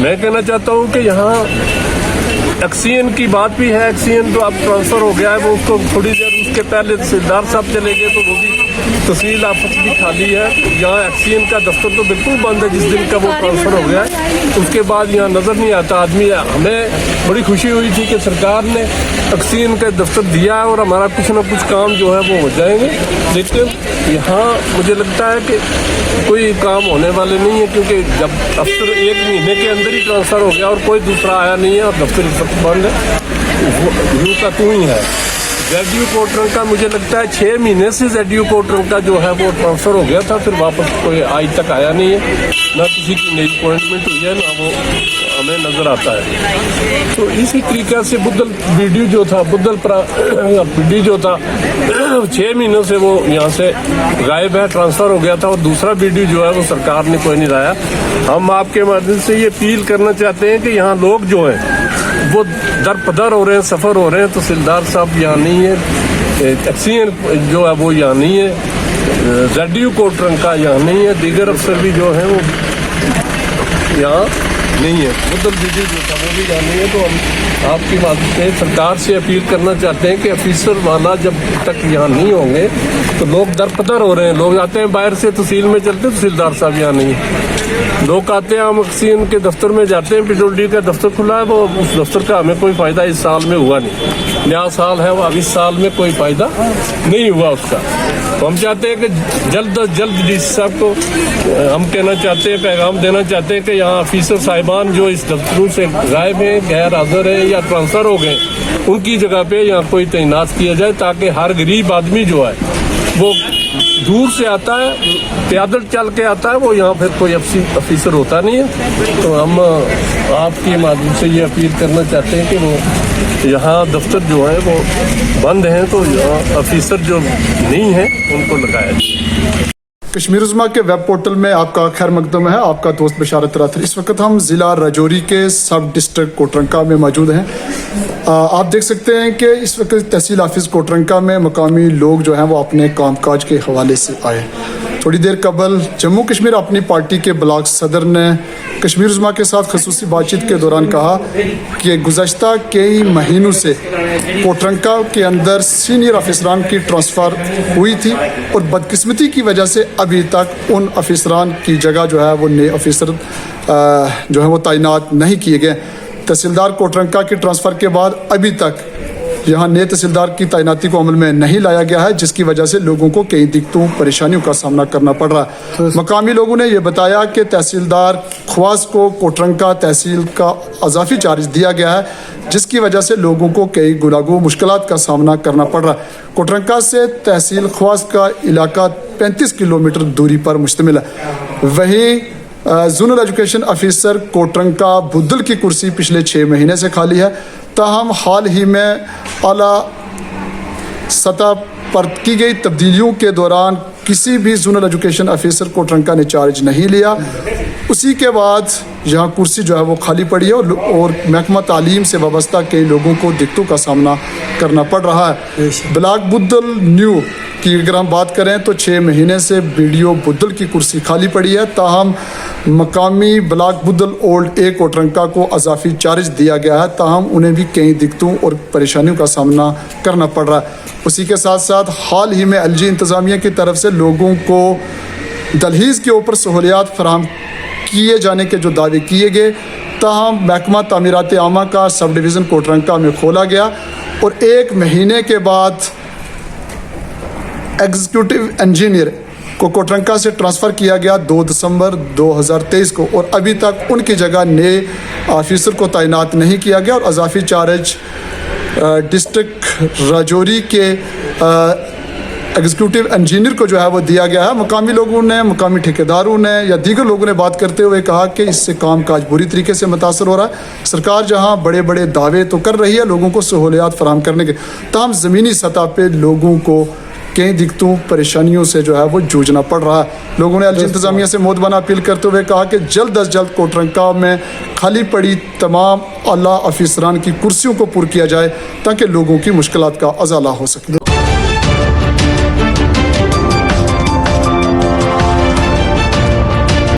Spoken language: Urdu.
میں کہنا چاہتا ہوں کہ یہاں ایکسین کی بات بھی ہے. ایکسین تو اب ٹرانسفر ہو گیا ہے, وہ اس کو تھوڑی دیر اس کے پہلے تحصیلدار صاحب چلے گئے تو وہ بھی تحصیل آفس بھی خالی ہے. یہاں ایکسین کا دفتر تو بالکل بند ہے جس دن کا وہ ٹرانسفر ہو گیا ہے. اس کے بعد یہاں نظر نہیں آتا آدمی. ہمیں بڑی خوشی ہوئی تھی کہ سرکار نے ایکسین کا دفتر دیا ہے اور ہمارا کچھ نہ کچھ کام جو ہے وہ ہو جائیں گے, لیکن یہاں مجھے لگتا ہے کہ کوئی کام ہونے والے نہیں ہے, کیونکہ جب دفتر 1 مہینے کے اندر ہی ٹرانسفر ہو گیا اور کوئی دوسرا آیا نہیں ہے اور دفتر اس وقت بند ہے. یوں کا تو ہی ہے. زیڈیو کوٹرنگ کا مجھے لگتا ہے 6 مہینے سے زیڈیو کوٹرنگ کا جو ہے وہ ٹرانسفر ہو گیا تھا, پھر واپس کوئی آج تک آیا نہیں ہے, نہ کسی کی نئی اپوائنٹمنٹ ہوئی ہے نہ وہ ہمیں نظر آتا ہے. تو اسی طریقے سے بدل ویڈیو جو تھا, بدل جو تھا 6 مہینوں سے وہ یہاں سے غائب ہے, ٹرانسفر ہو گیا تھا, اور دوسرا ویڈیو جو ہے وہ سرکار نے کوئی نہیں لایا. ہم آپ کے مادھیم سے یہ اپیل کرنا چاہتے ہیں کہ یہاں لوگ جو ہیں وہ در پدر ہو رہے ہیں, سفر ہو رہے ہیں. تحصیلدار صاحب یہاں نہیں ہے, ایکسین جو ہے وہ یہاں نہیں ہے, زیڈیو کوٹرنگ کا یہاں نہیں ہے, دیگر افسر بھی جو ہیں وہ یہاں نہیں ہے, بدل ویڈیو جو تھا وہ بھی یہاں نہیں ہے. تو ہم آپ کی بات سے سرکار سے اپیل کرنا چاہتے ہیں کہ آفیسر والا جب تک یہاں نہیں ہوں گے تو لوگ در پدر ہو رہے ہیں. لوگ آتے ہیں باہر سے, تحصیل میں چلتے, تحصیلدار صاحب یہاں نہیں ہے. لوگ آتے ہیں, ہم ایکسین کے دفتر میں جاتے ہیں, PWD کا دفتر کھلا ہے, وہ اس دفتر کا ہمیں کوئی فائدہ اس سال میں ہوا نہیں. نیا سال ہے وہ, اب اس سال میں کوئی فائدہ نہیں ہوا اس کا. تو ہم چاہتے ہیں کہ جلد از جلد ڈی سی صاحب کو ہم کہنا چاہتے ہیں, پیغام دینا چاہتے ہیں کہ یہاں آفیسر صاحبان جو اس دفتروں سے غائب ہیں, غیر حاضر ہیں یا ٹرانسفر ہو گئے, ان کی جگہ پہ یہاں کوئی تعینات کیا جائے, تاکہ ہر غریب آدمی جو ہے وہ دور سے آتا ہے, پیدل چل کے آتا ہے, وہ یہاں پھر کوئی آفیسر ہوتا نہیں ہے. تو ہم آپ کے مادھیم سے یہ اپیل کرنا چاہتے ہیں کہ وہ یہاں دفتر جو ہیں وہ بند ہیں, تو یہاں آفیسر جو نہیں ہیں ان کو لگایا جائے. کشمیر عظمیٰ کے ویب پورٹل میں آپ کا خیر مقدم ہے. آپ کا دوست بشارت راتھر. اس وقت ہم ضلع راجوری کے سب ڈسٹرکٹ کوٹرنکا میں موجود ہیں. آپ دیکھ سکتے ہیں کہ اس وقت تحصیل آفس کوٹرنکا میں مقامی لوگ جو ہیں وہ اپنے کام کاج کے حوالے سے آئے. تھوڑی دیر قبل جموں کشمیر اپنی پارٹی کے بلاک صدر نے کشمیر عظمیٰ کے ساتھ خصوصی بات چیت کے دوران کہا کہ گزشتہ کئی مہینوں سے کوٹرنکا کے اندر سینئر افسران کی ٹرانسفر ہوئی تھی, اور بدقسمتی کی وجہ سے ابھی تک ان افسران کی جگہ جو ہے وہ نئے افسر جو ہے وہ تعینات نہیں کیے گئے. تحصیلدار کوٹرنکا کی ٹرانسفر کے بعد ابھی تک یہاں نئے تحصیلدار کی تعیناتی کو عمل میں نہیں لایا گیا ہے, جس کی وجہ سے لوگوں کو کئی دقتوں پریشانیوں کا سامنا کرنا پڑ رہا ہے. مقامی لوگوں نے یہ بتایا کہ تحصیلدار خواص کو کوٹرنکا تحصیل کا اضافی چارج دیا گیا ہے, جس کی وجہ سے لوگوں کو کئی گناگوں مشکلات کا سامنا کرنا پڑ رہا ہے. کوٹرنکا سے تحصیل خواص کا علاقہ 35 کلومیٹر دوری پر مشتمل ہے. وہیں زونل ایجوکیشن آفیسر کوٹرنکا بدل کی کرسی پچھلے 6 مہینے سے خالی ہے. تاہم حال ہی میں اعلیٰ سطح پر کی گئی تبدیلیوں کے دوران کسی بھی زونل ایجوکیشن آفیسر کوٹرنکا نے چارج نہیں لیا. اسی کے بعد یہاں کرسی جو ہے وہ خالی پڑی ہے, اور محکمہ تعلیم سے وابستہ کئی لوگوں کو دقتوں کا سامنا کرنا پڑ رہا ہے. بلاک بدل نیو کی اگر ہم بات کریں تو 6 مہینے سے BDO بدل کی کرسی خالی پڑی ہے. تاہم مقامی بلاک بدل اولڈ اے کوٹرنکا کو اضافی چارج دیا گیا ہے, تاہم انہیں بھی کئی دقتوں اور پریشانیوں کا سامنا کرنا پڑ رہا ہے. اسی کے ساتھ ساتھ حال ہی میں LG انتظامیہ کی طرف سے لوگوں کو دہلیز کے اوپر سہولیات فراہم کیے جانے کے جو دعوے کیے گئے, تاہم محکمہ تعمیرات عامہ کا سب ڈویژن کوٹرنکا میں کھولا گیا, اور 1 مہینے کے بعد ایگزیکٹو انجینئر کو کوٹرنکا سے ٹرانسفر کیا گیا 2 دسمبر 2023 کو, اور ابھی تک ان کی جگہ نئے آفیسر کو تعینات نہیں کیا گیا, اور اضافی چارج ڈسٹرکٹ راجوری کے ایگزیکٹو انجینئر کو جو ہے وہ دیا گیا ہے. مقامی لوگوں نے, مقامی ٹھیکیداروں نے یا دیگر لوگوں نے بات کرتے ہوئے کہا کہ اس سے کام کاج بری طریقے سے متاثر ہو رہا ہے. سرکار جہاں بڑے بڑے دعوے تو کر رہی ہے لوگوں کو سہولیات فراہم کرنے کے, تاہم زمینی سطح پہ لوگوں کو کئی دقتوں پریشانیوں سے جو ہے وہ جوجھنا پڑ رہا ہے. لوگوں نے LG انتظامیہ سے مودبانہ اپیل کرتے ہوئے کہا کہ جلد از جلد کوٹرنکا میں خالی پڑی تمام اعلیٰ افسران کی کرسیوں کو پر کیا جائے, تاکہ لوگوں کی مشکلات کا ازالہ ہو سکے.